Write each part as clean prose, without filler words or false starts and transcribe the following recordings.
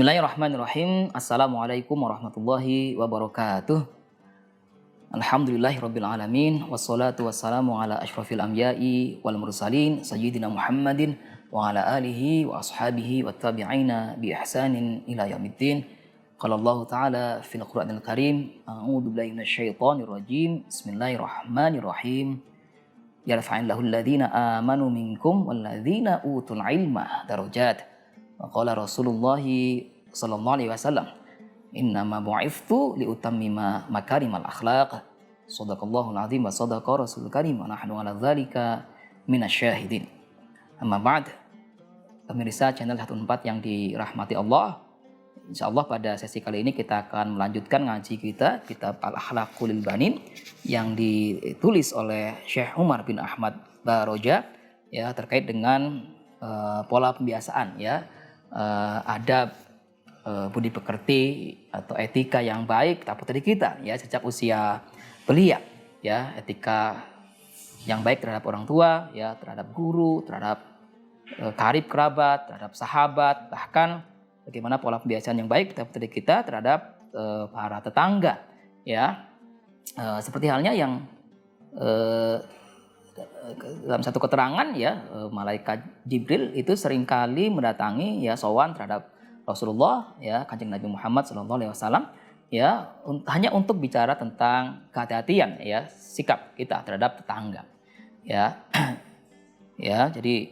Bismillahirrahmanirrahim. Assalamualaikum warahmatullahi wabarakatuh. Alhamdulillahirabbil alamin wassalatu wassalamu ala asyrafil anbiya'i wal mursalin sayyidina Muhammadin wa ala alihi wa ashabihi wattabi'ina bi ihsanin ila yaumiddin. Qala Allah ta'ala fil Qur'anil Karim, a'udzu billahi minasyaitonir rajim. Bismillahirrahmanirrahim. Yarfa'illahu alladhina amanu minkum walladzina utul ilma darajat. Qala Rasulullah sallallahu alaihi wasallam, innama bu'ithtu liutammima makarimal akhlaq. Shadaqallahul azim wa shadaqa rasulul karim wa nahnu ala dzalika minasyahidin. Amma ba'd. Pemirsa channel 14 yang dirahmati Allah, insyaallah pada sesi kali ini kita akan melanjutkan ngaji kita kitab Al-Akhlaqul Banin yang ditulis oleh Syekh Umar bin Ahmad Baroja, ya, terkait dengan pola pembiasaan, ya, adab, budi pekerti atau etika yang baik tak putri kita, ya, sejak usia belia, ya, etika yang baik terhadap orang tua, ya, terhadap guru, terhadap karib kerabat, terhadap sahabat, bahkan bagaimana pola pembiasaan yang baik tak putri kita terhadap para tetangga, ya. Seperti halnya yang dalam satu keterangan, ya, malaikat Jibril itu seringkali mendatangi, ya, sowan terhadap Rasulullah, ya, Kanjeng Nabi Muhammad SAW, ya, hanya untuk bicara tentang kehati-hatian, ya, sikap kita terhadap tetangga, ya. Ya, jadi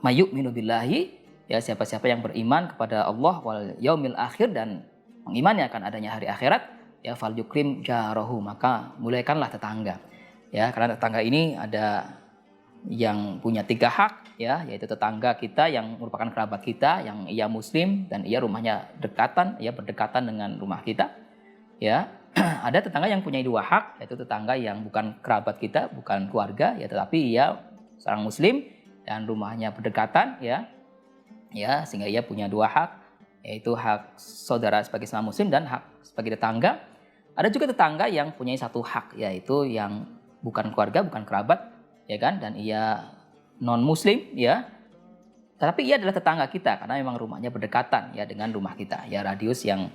mayyu'minu billahi, ya, siapa-siapa yang beriman kepada Allah wal yaumil akhir dan mengimani akan adanya hari akhirat, ya, fal yukrim jarahu, maka muliakanlah tetangga. Ya, karena tetangga ini ada yang punya 3 hak, ya, yaitu tetangga kita yang merupakan kerabat kita, yang ia muslim dan ia rumahnya dekatan, ya, berdekatan dengan rumah kita, ya. Ada tetangga yang punya 2 hak, yaitu tetangga yang bukan kerabat kita, bukan keluarga, ya, tetapi ia seorang muslim dan rumahnya berdekatan, ya, ya, sehingga ia punya 2 hak, yaitu hak saudara sebagai sesama muslim dan hak sebagai tetangga. Ada juga tetangga yang punya 1 hak, yaitu yang bukan keluarga, bukan kerabat, ya kan, dan ia non muslim, ya, tetapi ia adalah tetangga kita karena memang rumahnya berdekatan, ya, dengan rumah kita, ya, radius yang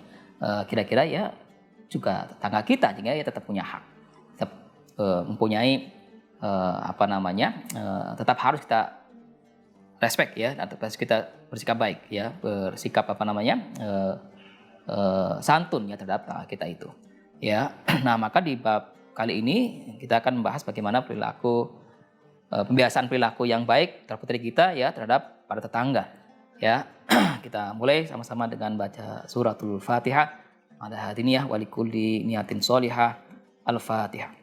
kira-kira, ya, juga tetangga kita, sehingga ia tetap punya hak, tetap mempunyai tetap harus kita respect, ya, atau kita bersikap baik, ya, bersikap santun, ya, terhadap tetangga kita itu, ya. Nah, maka di bab kali ini kita akan membahas bagaimana pembiasaan perilaku yang baik terputri kita, ya, terhadap para tetangga, ya. Kita mulai sama-sama dengan baca suratul Fatihah. Ada hadiniyah walikulli niyatin sholihah. Al-Fatihah.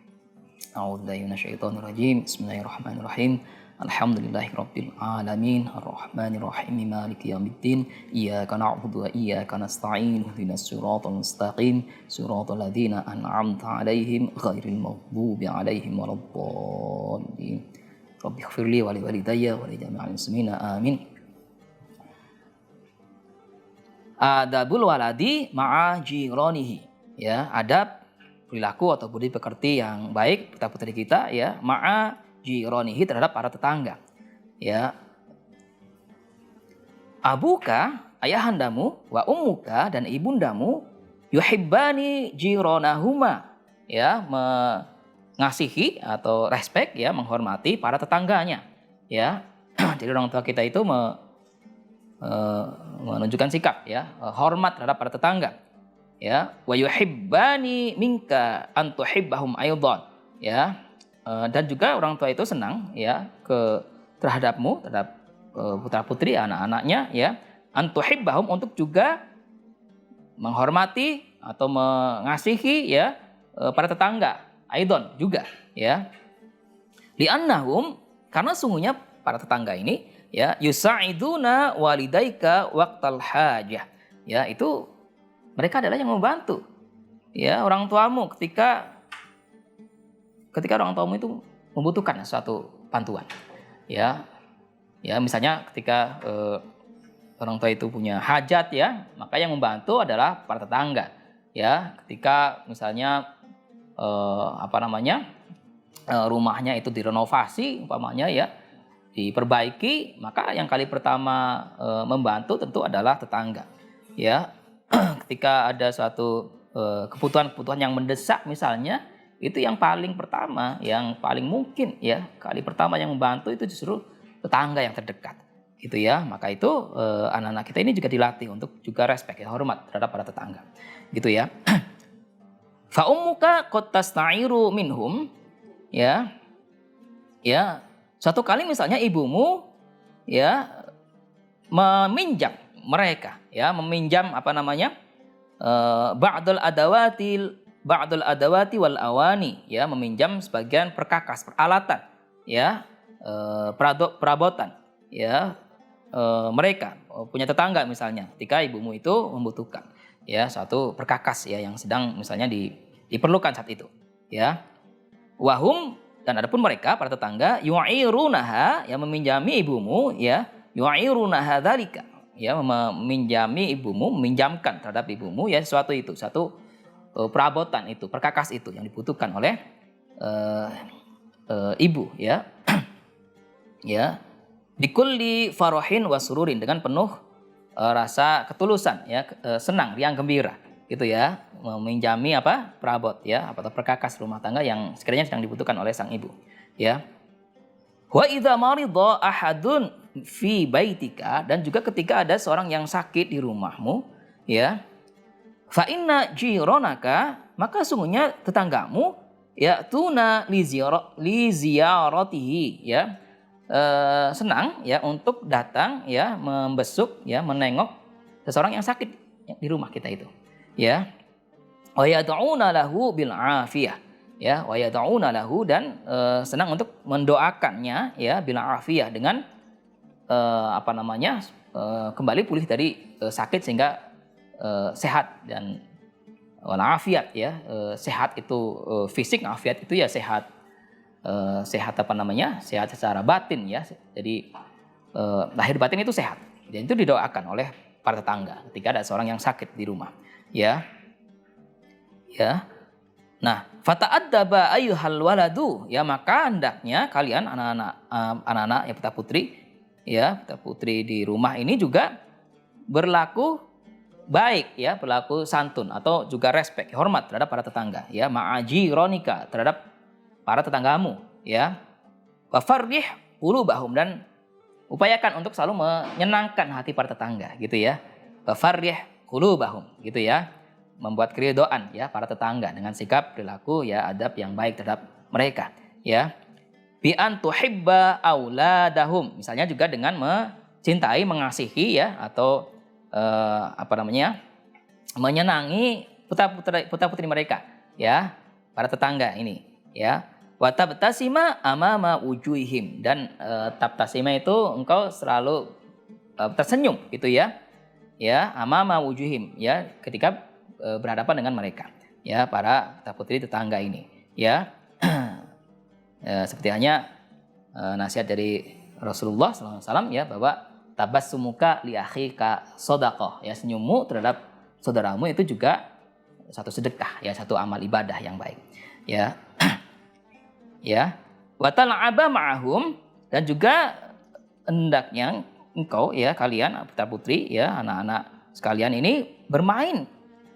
A'udzubillahi minasyaitonir rajim. Bismillahirrahmanirrahim. Alhamdulillahirabbil alamin arrahmanir rahim maliki yaumiddin iyyaka na'budu wa iyyaka nasta'in ihdinas siratal mustaqim siratal ladzina an'amta 'alaihim ghairil maghdubi 'alaihim waladdallin rabbighfirli wa liwalidayya wa li jami'il muslimina amin. Adabul waladi ma'a jiranihi, ya, adab perilaku atau budi pekerti yang baik putra putri kita, ya, ma'a jiranihi terhadap para tetangga, ya. Abuka, ayahandamu, wa ummuka, dan ibundamu, yuhibbani jiranahuma, ya, mengasihi atau respect, ya, menghormati para tetangganya, ya. Jadi orang tua kita itu menunjukkan sikap, ya, hormat terhadap para tetangga, ya. Wa yuhibbani minka an tuhibbahum aidan, ya. Dan juga orang tua itu senang, ya, terhadapmu, terhadap putra putri anak-anaknya, ya, antuhibbahum, untuk juga menghormati atau mengasihi, ya, para tetangga aidon juga, ya. Li'annahum, karena sungguhnya para tetangga ini, ya, yusa'iduna walidaika waqtal hajah, ya, itu mereka adalah yang membantu, ya, orang tuamu ketika orang tuamu itu membutuhkan suatu bantuan, ya, ya, misalnya ketika orang tua itu punya hajat, ya, maka yang membantu adalah para tetangga, ya. Ketika misalnya rumahnya itu direnovasi umpamanya, ya, diperbaiki, maka yang kali pertama membantu tentu adalah tetangga. ya. Ketika ada suatu kebutuhan-kebutuhan yang mendesak misalnya, itu yang paling pertama, yang paling mungkin ya, kali pertama yang membantu itu justru tetangga yang terdekat. Gitu ya. Maka itu anak-anak kita ini juga dilatih untuk juga respect ya, hormat terhadap para tetangga. Gitu ya. Fa ummuka qad tasna'iru minhum, ya. Ya, suatu kali misalnya ibumu ya meminjam mereka, ya, meminjam apa namanya? Ba'dul adawati wal awani, ya, meminjam sebagian perkakas, peralatan, ya, perabotan, ya, mereka punya tetangga misalnya, ketika ibumu itu membutuhkan, ya, suatu perkakas ya yang sedang misalnya diperlukan saat itu, ya. Wahum, dan adapun mereka para tetangga yu'irunaha, yang meminjami ibumu, ya, yu'irunaha dzalika, ya, meminjami ibumu, meminjamkan terhadap ibumu ya sesuatu itu, satu perabotan itu, perkakas itu yang dibutuhkan oleh ibu, ya. Ya, bikulli farahin wa sururin, dengan penuh rasa ketulusan, ya, senang, riang gembira, gitu ya, meminjami apa? Perabot, ya, atau perkakas rumah tangga yang sekiranya sedang dibutuhkan oleh sang ibu, ya. Wa idza marida ahadun fi baitika, dan juga ketika ada seorang yang sakit di rumahmu, ya, fa inna jironaka, maka sungguhnya tetanggamu ya tuna li ziyaratihi, ya, senang ya untuk datang ya membesuk ya menengok seseorang yang sakit di rumah kita itu, ya. Wa yad'una lahu bil afiyah, ya, wa yad'una lahu, dan senang untuk mendoakannya ya bil afiyah, dengan apa namanya kembali pulih dari sakit sehingga sehat, dan walafiat ya, sehat itu fisik, afiat itu ya sehat, sehat apa namanya, sehat secara batin ya, jadi lahir batin itu sehat, dan itu didoakan oleh para tetangga ketika ada seorang yang sakit di rumah, ya. Ya, nah, fata'addaba ayyuhal waladu, ya, maka hendaknya kalian anak-anak ya putra putri, ya, putra putri di rumah ini juga berlaku baik, ya, berlaku santun atau juga respect, hormat terhadap para tetangga, ya, ma'aji ronika, terhadap para tetanggamu, ya. Wa farrih qulubahum, dan upayakan untuk selalu menyenangkan hati para tetangga, gitu ya. Wa farrih qulubahum, gitu ya, membuat keridhaan ya para tetangga dengan sikap perilaku ya adab yang baik terhadap mereka, ya. Bi an tuhibba auladahum, misalnya juga dengan mencintai, mengasihi ya, atau apa namanya, menyenangi putra-putri mereka, ya, para tetangga ini, ya. Wa tabtasima amama wujuhihim, dan tabtasima itu engkau selalu tersenyum, gitu ya. Ya, amama wujuhim, ya, ketika berhadapan dengan mereka, ya, para putri tetangga ini, ya. Ya, seperti hanya nasihat dari Rasulullah SAW ya, bahwa tabassumuka li akhika shadaqah, ya, senyummu terhadap saudaramu itu juga satu sedekah, ya, satu amal ibadah yang baik, ya. Ya, wa tal'aba ma'ahum, dan juga hendaknya engkau ya, kalian putra putri ya, anak-anak sekalian ini bermain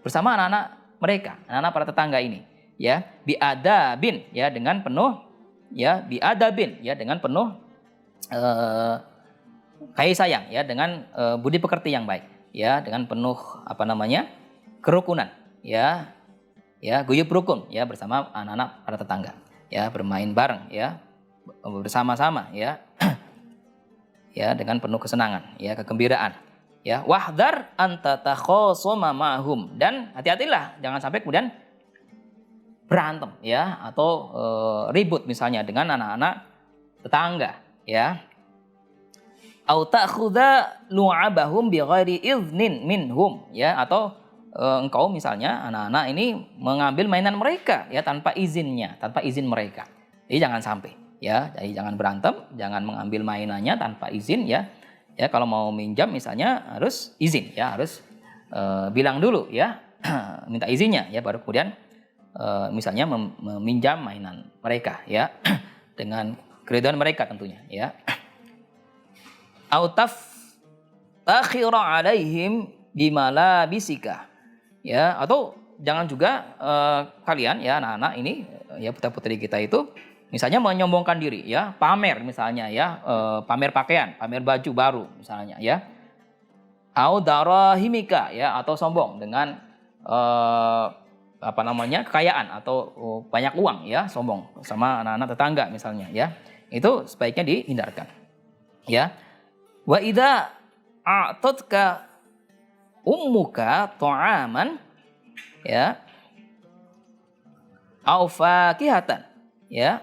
bersama anak-anak mereka, anak-anak para tetangga ini, ya, biadabin, ya, dengan penuh, ya, biadabin, ya, dengan penuh kasih sayang, ya, dengan budi pekerti yang baik, ya, dengan penuh apa namanya kerukunan, ya, ya, guyub rukun, ya, bersama anak-anak para tetangga, ya, bermain bareng, ya, bersama-sama, ya, ya, dengan penuh kesenangan, ya, kegembiraan. Ya, wahdar anta takhasama ma'hum, dan hati-hatilah jangan sampai kemudian berantem, ya, atau ribut misalnya dengan anak-anak tetangga, ya. Au ta'khudha lu'abahum bighairi idznin minhum, ya, atau engkau misalnya anak-anak ini mengambil mainan mereka ya tanpa izinnya, tanpa izin mereka. Jadi jangan sampai, ya. Jadi jangan berantem, jangan mengambil mainannya tanpa izin, ya. Ya, kalau mau minjam misalnya harus izin, ya, harus bilang dulu, ya, minta izinnya, ya, baru kemudian misalnya meminjam mainan mereka, ya, dengan keridhaan mereka tentunya, ya. Autaf takhira alaihim bimala bisika. Ya, atau jangan juga kalian ya anak-anak ini ya putra-putri kita itu misalnya menyombongkan diri ya, pamer misalnya ya, pamer pakaian, pamer baju baru misalnya ya. Au darahimika ya, atau sombong dengan kekayaan atau banyak uang ya, sombong sama anak-anak tetangga misalnya ya. Itu sebaiknya dihindarkan. Ya. Wa idza a'tatka ummuka ta'aman ya au fakihatan ya.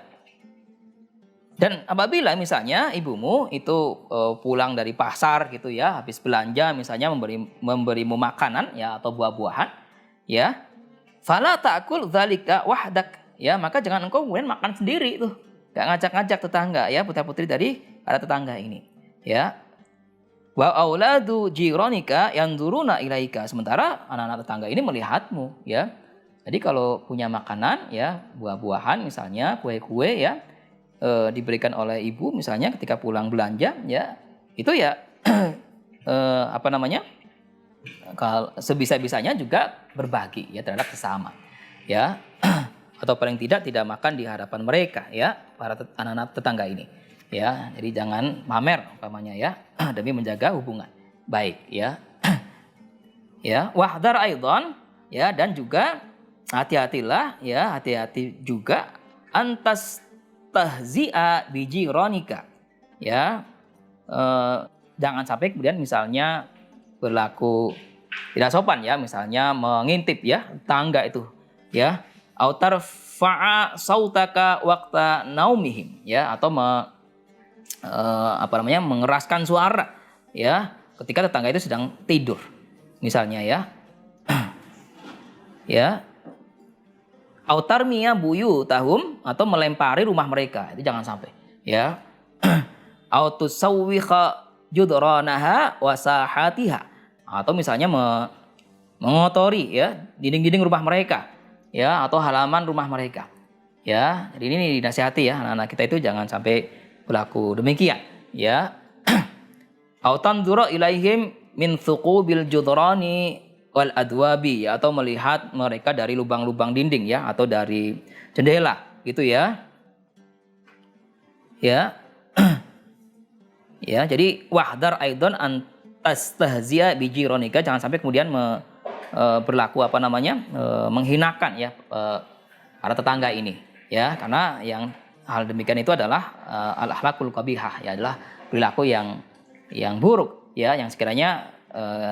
Dan apabila misalnya ibumu itu pulang dari pasar gitu ya, habis belanja misalnya memberimu makanan ya atau buah-buahan ya, fala ta'kul dzalika wahdak ya, maka jangan engkau kemudian makan sendiri tuh. Gak ngajak-ngajak tetangga ya, putra-putri dari para tetangga ini ya. Wa auladu jironika yanzuruna ilaika, sementara anak-anak tetangga ini melihatmu ya. Jadi kalau punya makanan ya, buah-buahan misalnya, kue-kue ya, diberikan oleh ibu misalnya ketika pulang belanja ya, itu ya kalau sebisa-bisanya juga berbagi ya terhadap sesama ya. Atau paling tidak makan di hadapan mereka ya, para anak-anak tetangga ini. Ya, jadi jangan pamer umpamanya ya, demi menjaga hubungan baik ya. Ya, wahdar aidan ya, dan juga hati-hatilah ya, hati-hati juga antas tahzi'a bijironika ya. Jangan sampai kemudian misalnya berlaku tidak sopan ya, misalnya mengintip ya tangga itu ya, autar fa'a sautaka waqta naumihim ya, atau mengeraskan suara ya ketika tetangga itu sedang tidur misalnya ya. Ya, autar miya buyu tahum, atau melempari rumah mereka, itu jangan sampai ya. Autusawwiqa judranaha wasahatiha, atau misalnya mengotori ya dinding-dinding rumah mereka ya, atau halaman rumah mereka ya. Jadi ini dinasihati ya, anak-anak kita itu jangan sampai berlaku demikian ya. Autan dzura ilaihim min thuqubil judrani wal adwabi ya, atau melihat mereka dari lubang-lubang dinding ya, atau dari jendela gitu ya. Ya. Ya, jadi wahdar aidan an tastahzi'a bi jironika, jangan sampai kemudian berlaku menghinakan ya para tetangga ini ya, karena yang hal demikian itu adalah al-akhlaqul qabihah ya, adalah perilaku yang buruk ya, yang sekiranya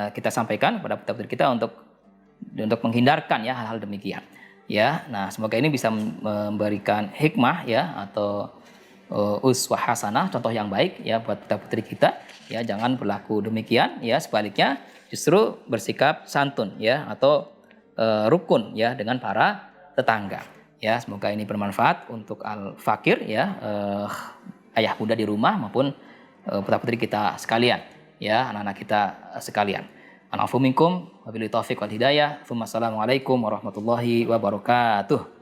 kita sampaikan kepada putra-putri kita untuk menghindarkan ya hal-hal demikian ya. Nah, semoga ini bisa memberikan hikmah ya, atau uswah hasanah, contoh yang baik ya buat putra-putri kita ya. Jangan berlaku demikian ya, sebaliknya justru bersikap santun ya, atau rukun ya dengan para tetangga. Ya, semoga ini bermanfaat untuk al-fakir ya, ayah bunda di rumah maupun putra-putri kita sekalian ya, anak-anak kita sekalian. Anafu minkum wabillahi taufiq wal hidayah. Wassalamualaikum warahmatullahi wabarakatuh.